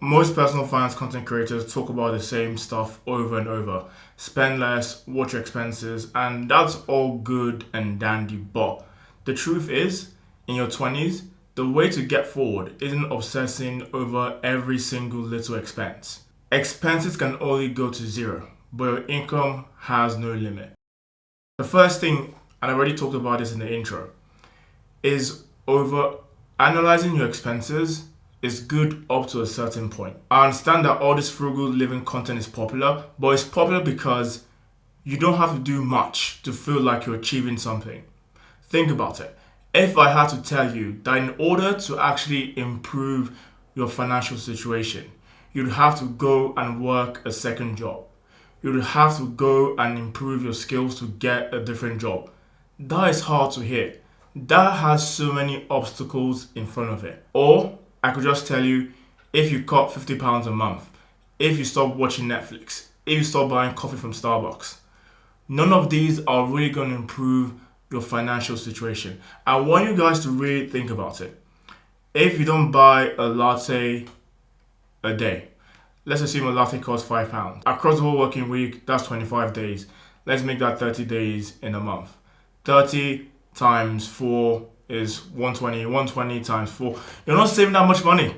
Most personal finance content creators talk about the same stuff over and over. Spend less, watch your expenses, and that's all good and dandy. But the truth is, in your 20s, the way to get forward isn't obsessing over every single little expense. Expenses can only go to zero, but your income has no limit. The first thing, and I already talked about this in the intro, is over analyzing your expenses is good up to a certain point. I understand that all this frugal living content is popular, but it's popular because you don't have to do much to feel like you're achieving something. Think about it. If I had to tell you that in order to actually improve your financial situation, you'd have to go and work a second job. You'd have to go and improve your skills to get a different job. That is hard to hear. That has so many obstacles in front of it. Or I could just tell you, if you cut £50 a month, if you stop watching Netflix, if you stop buying coffee from Starbucks, none of these are really going to improve your financial situation. I want you guys to really think about it. If you don't buy a latte a day, let's assume a latte costs £5. Across the whole working week, that's 25 days. Let's make that 30 days in a month. 30 times 4 is 120. 120 times 4. You're not saving that much money.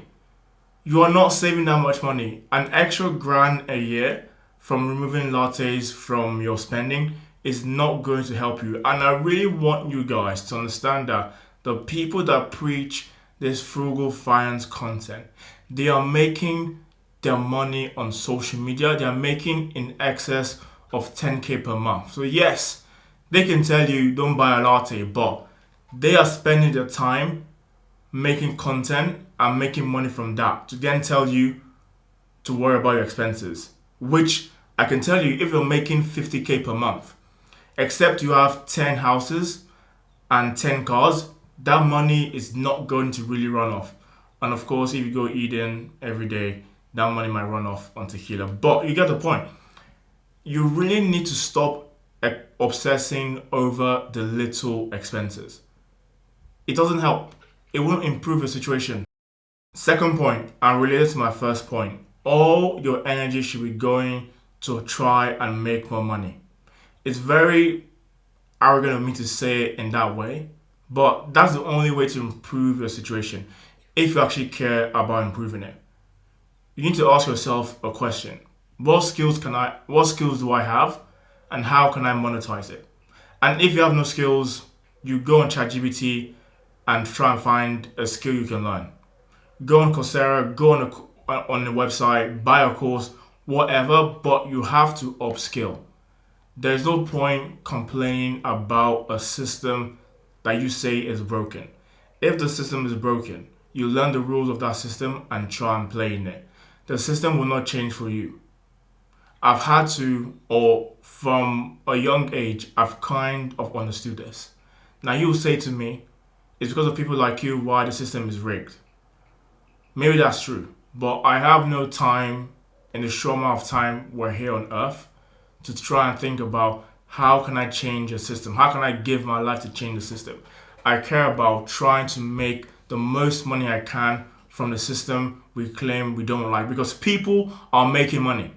You are not saving that much money. An extra grand a year from removing lattes from your spending is not going to help you. And I really want you guys to understand that the people that preach this frugal finance content, they are making their money on social media. They are making in excess of 10k per month. So yes, they can tell you don't buy a latte, but they are spending their time making content and making money from that to then tell you to worry about your expenses. Which I can tell you, if you're making 50k per month, except you have 10 houses and 10 cars, that money is not going to really run off. And of course, if you go eating every day, that money might run off on tequila. But you get the point. You really need to stop obsessing over the little expenses. It doesn't help. It won't improve your situation. Second point, and related to my first point, all your energy should be going to try and make more money. It's very arrogant of me to say it in that way, but that's the only way to improve your situation if you actually care about improving it. You need to ask yourself a question. What skills do I have and how can I monetize it? And if you have no skills, you go on ChatGPT and try and find a skill you can learn. Go on Coursera, go on the website, buy a course, whatever, but you have to upskill. There's no point complaining about a system that you say is broken. If the system is broken, you learn the rules of that system and try and play in it. The system will not change for you. I've had to, or from a young age, I've kind of understood this. Now you'll say to me, it's because of people like you why the system is rigged. Maybe that's true, but I have no time in the short amount of time we're here on earth to try and think about how can I change a system? How can I give my life to change the system? I care about trying to make the most money I can from the system we claim we don't like because people are making money.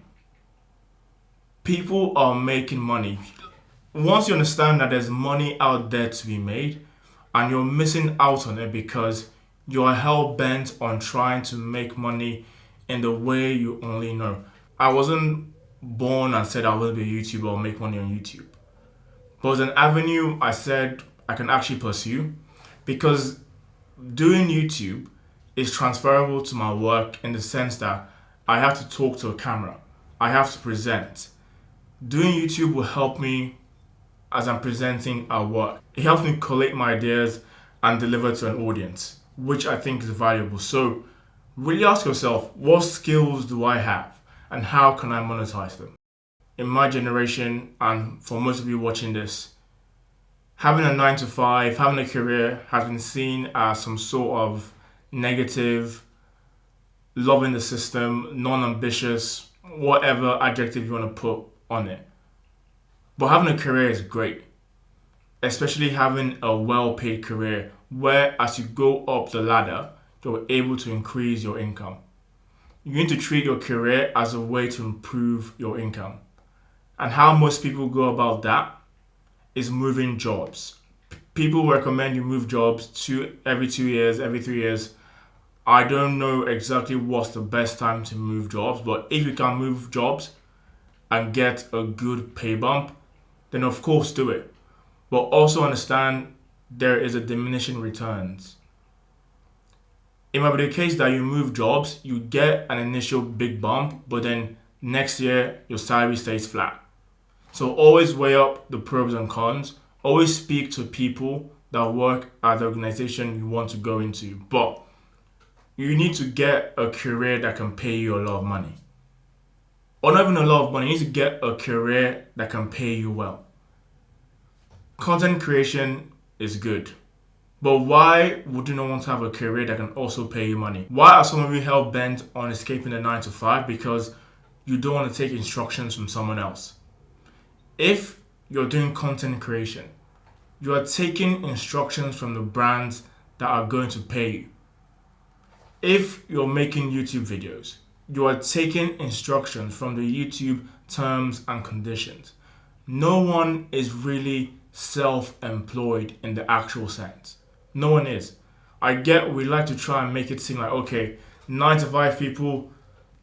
People are making money. Once you understand that there's money out there to be made and you're missing out on it because you're hell bent on trying to make money in the way you only know. I wasn't born and said I will be a YouTuber or make money on YouTube. But it's an avenue I said I can actually pursue because doing YouTube is transferable to my work in the sense that I have to talk to a camera. I have to present. Doing YouTube will help me as I'm presenting at work. It helps me collate my ideas and deliver to an audience, which I think is valuable. So really ask yourself, what skills do I have and how can I monetize them? In my generation, and for most of you watching this, having a 9 to 5, having a career has been seen as some sort of negative, loving the system, non-ambitious, whatever adjective you want to put on it. But having a career is great, especially having a well-paid career where as you go up the ladder, you're able to increase your income. you need to treat your career as a way to improve your income. And how most people go about that is moving jobs. People recommend you move jobs every 2 years, every 3 years. I don't know exactly what's the best time to move jobs, but if you can move jobs and get a good pay bump, then of course do it. But also understand there is a diminishing returns. It might be the case that you move jobs, you get an initial big bump, but then next year your salary stays flat. So always weigh up the pros and cons. Always speak to people that work at the organization you want to go into. But you need to get a career that can pay you a lot of money. Or not even a lot of money, you need to get a career that can pay you well. Content creation is good. But why would you not want to have a career that can also pay you money? Why are some of you hell bent on escaping the 9 to 5? Because you don't want to take instructions from someone else. If you're doing content creation, you are taking instructions from the brands that are going to pay you. If you're making YouTube videos, you are taking instructions from the YouTube terms and conditions. No one is really self-employed in the actual sense. No one is. I get we like to try and make it seem like, okay, 9 to 5 people,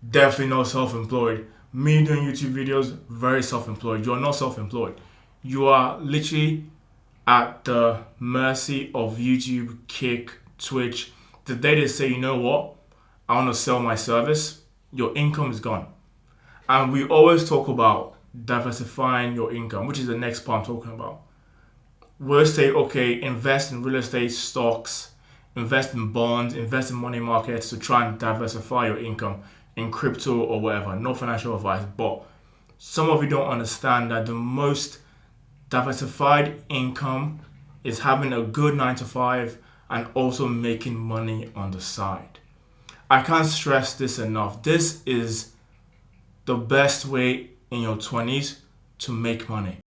definitely not self-employed. Me doing YouTube videos, very self-employed. You're not self-employed. You are literally at the mercy of YouTube, Kick, Twitch. The day they say, you know what, I want to sell my service, your income is gone. And we always talk about diversifying your income, which is the next part I'm talking about. We'll say, okay, invest in real estate, stocks, invest in bonds, invest in money markets to try and diversify your income in crypto or whatever. No financial advice, but some of you don't understand that the most diversified income is having a good 9 to 5 and also making money on the side. I can't stress this enough. This is the best way in your 20s to make money.